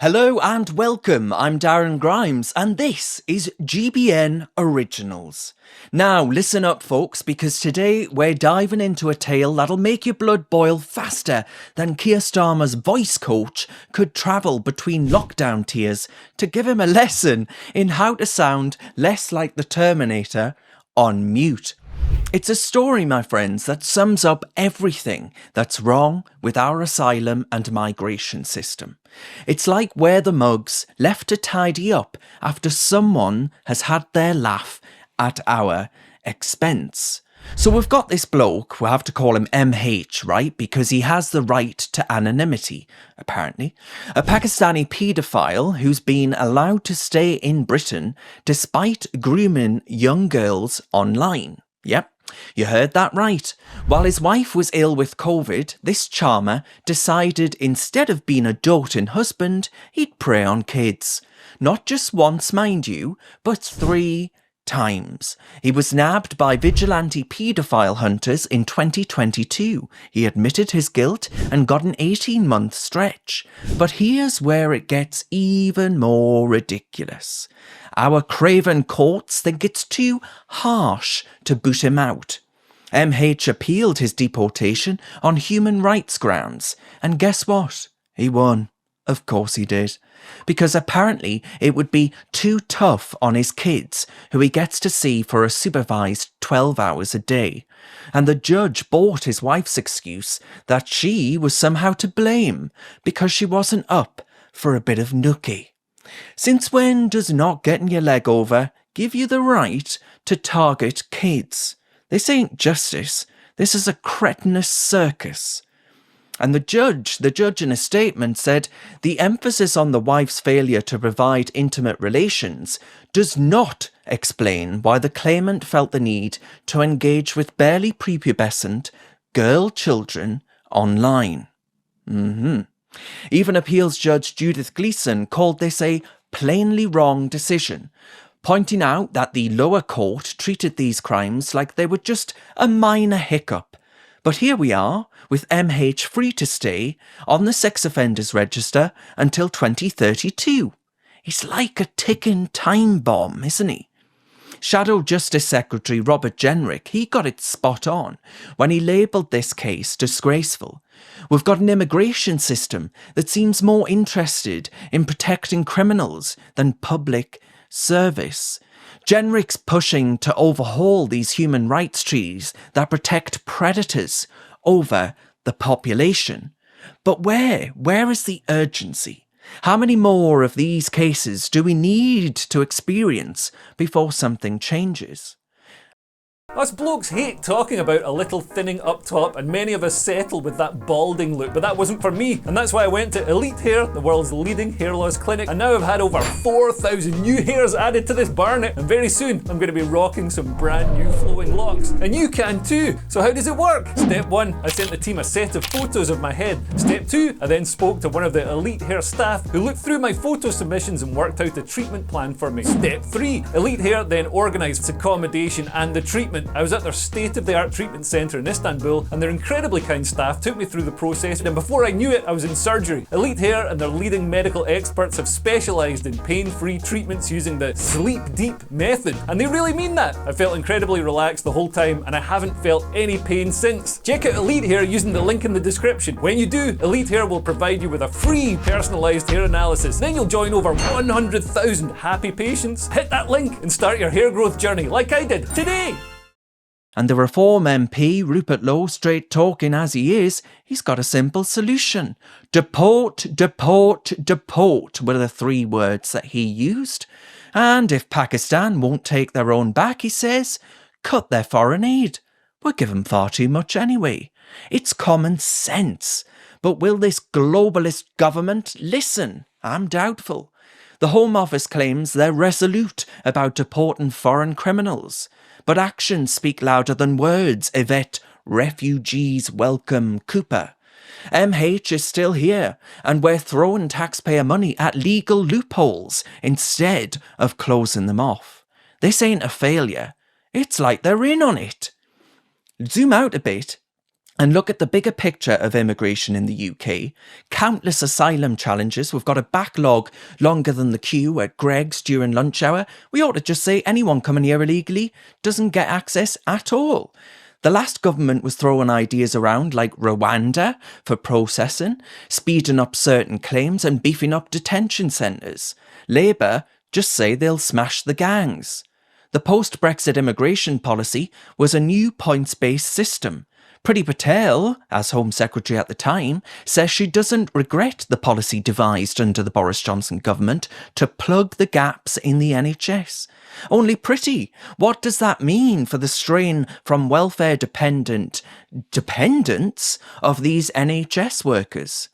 Hello and welcome, I'm Darren Grimes and this is GBN Originals. Now listen up folks, because today we're diving into a tale that'll make your blood boil faster than Keir Starmer's voice coach could travel between lockdown tears to give him a lesson in how to sound less like the Terminator on mute. It's a story, my friends, that sums up everything that's wrong with our asylum and migration system. It's like we're the mugs left to tidy up after someone has had their laugh at our expense. So we've got this bloke, we'll have to call him MH, right? Because he has the right to anonymity, apparently. A Pakistani paedophile who's been allowed to stay in Britain despite grooming young girls online. Yep, you heard that right. While his wife was ill with COVID, this charmer decided instead of being a doting husband, he'd prey on kids. Not just once, mind you, but 3 times. He was nabbed by vigilante paedophile hunters in 2022. He admitted his guilt and got an 18-month stretch. But here's where it gets even more ridiculous. Our craven courts think it's too harsh to boot him out. MH appealed his deportation on human rights grounds, and guess what? He won. Of course he did. Because apparently it would be too tough on his kids, who he gets to see for a supervised 12 hours a day. And the judge bought his wife's excuse that she was somehow to blame because she wasn't up for a bit of nookie. Since when does not getting your leg over give you the right to target kids? This ain't justice. This is a cretinous circus. And the judge in a statement said the emphasis on the wife's failure to provide intimate relations does not explain why the claimant felt the need to engage with barely prepubescent girl children online. Even appeals judge Judith Gleeson called this a plainly wrong decision, pointing out that the lower court treated these crimes like they were just a minor hiccup. But here we are, with MH free to stay on the sex offenders register until 2032. He's like a ticking time bomb, isn't he? Shadow Justice Secretary Robert Jenrick, he got it spot on when he labelled this case disgraceful. We've got an immigration system that seems more interested in protecting criminals than public service. Jenrick's pushing to overhaul these human rights treaties that protect predators over the population. But where is the urgency? How many more of these cases do we need to experience before something changes? Us blokes hate talking about a little thinning up top, and many of us settle with that balding look, but that wasn't for me, and that's why I went to Elite Hair, the world's leading hair loss clinic, and now I've had over 4,000 new hairs added to this barnet, and very soon I'm going to be rocking some brand new flowing locks, and you can too. So how does it work? Step 1, I sent the team a set of photos of my head. Step 2, I then spoke to one of the Elite Hair staff who looked through my photo submissions and worked out a treatment plan for me. Step 3, Elite Hair then organised accommodation and the treatment. I was at their state-of-the-art treatment centre in Istanbul, and their incredibly kind staff took me through the process, and before I knew it, I was in surgery. Elite Hair and their leading medical experts have specialised in pain-free treatments using the sleep deep method, and they really mean that. I felt incredibly relaxed the whole time, and I haven't felt any pain since. Check out Elite Hair using the link in the description. When you do, Elite Hair will provide you with a free personalised hair analysis. Then you'll join over 100,000 happy patients. Hit that link and start your hair growth journey like I did today. And the Reform MP, Rupert Lowe, straight talking as he is, he's got a simple solution. Deport, deport, deport were the 3 words that he used. And if Pakistan won't take their own back, he says, cut their foreign aid. We're given far too much anyway. It's common sense. But will this globalist government listen? I'm doubtful. The Home Office claims they're resolute about deporting foreign criminals. But actions speak louder than words, Yvette Refugees Welcome Cooper. MH is still here, and we're throwing taxpayer money at legal loopholes instead of closing them off. This ain't a failure. It's like they're in on it. Zoom out a bit. and look at the bigger picture of immigration in the UK, countless asylum challenges, we've got a backlog longer than the queue at Greggs during lunch hour, we ought to just say anyone coming here illegally doesn't get access at all. The last government was throwing ideas around like Rwanda for processing, speeding up certain claims and beefing up detention centres. Labour just say they'll smash the gangs. The post-Brexit immigration policy was a new points-based system. Priti Patel, as Home Secretary at the time, says she doesn't regret the policy devised under the Boris Johnson government to plug the gaps in the NHS. Only Priti, what does that mean for the strain from welfare dependence of these NHS workers?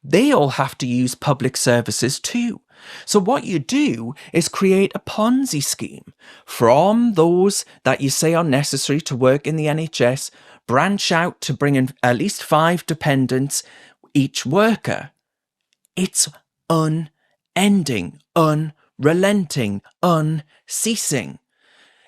They all have to use public services too. So what you do is create a Ponzi scheme. From those that you say are necessary to work in the NHS, branch out to bring in at least 5 dependents each worker. It's unending, unrelenting, unceasing.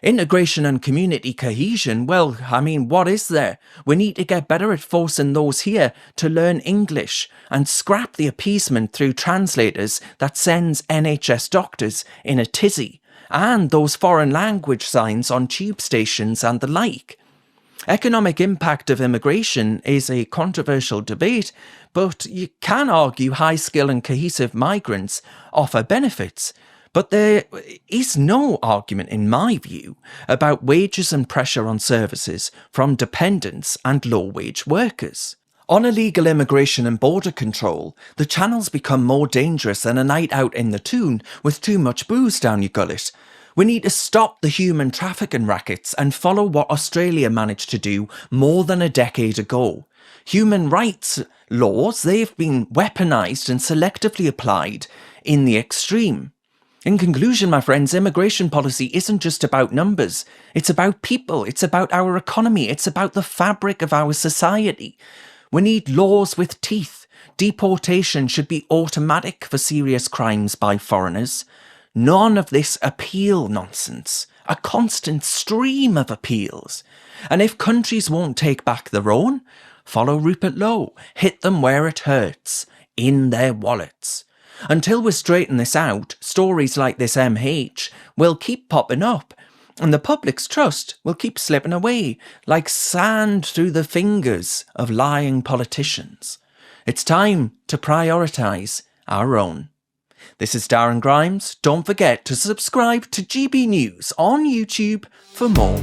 Integration and community cohesion, well, what is there? We need to get better at forcing those here to learn English and scrap the appeasement through translators that sends NHS doctors in a tizzy, and those foreign language signs on tube stations and the like. Economic impact of immigration is a controversial debate, but you can argue high skill and cohesive migrants offer benefits. But there is no argument, in my view, about wages and pressure on services from dependents and low-wage workers. On illegal immigration and border control, the channels become more dangerous than a night out in the Toon with too much booze down your gullet. We need to stop the human trafficking rackets and follow what Australia managed to do more than a decade ago. Human rights laws, they've been weaponised and selectively applied in the extreme. In conclusion, my friends, immigration policy isn't just about numbers. It's about people. It's about our economy. It's about the fabric of our society. We need laws with teeth. Deportation should be automatic for serious crimes by foreigners. None of this appeal nonsense. A constant stream of appeals. And if countries won't take back their own, follow Rupert Lowe. Hit them where it hurts. In their wallets. Until we straighten this out, stories like this MH will keep popping up, and the public's trust will keep slipping away like sand through the fingers of lying politicians. It's time to prioritise our own. This is Darren Grimes. Don't forget to subscribe to GB News on YouTube for more.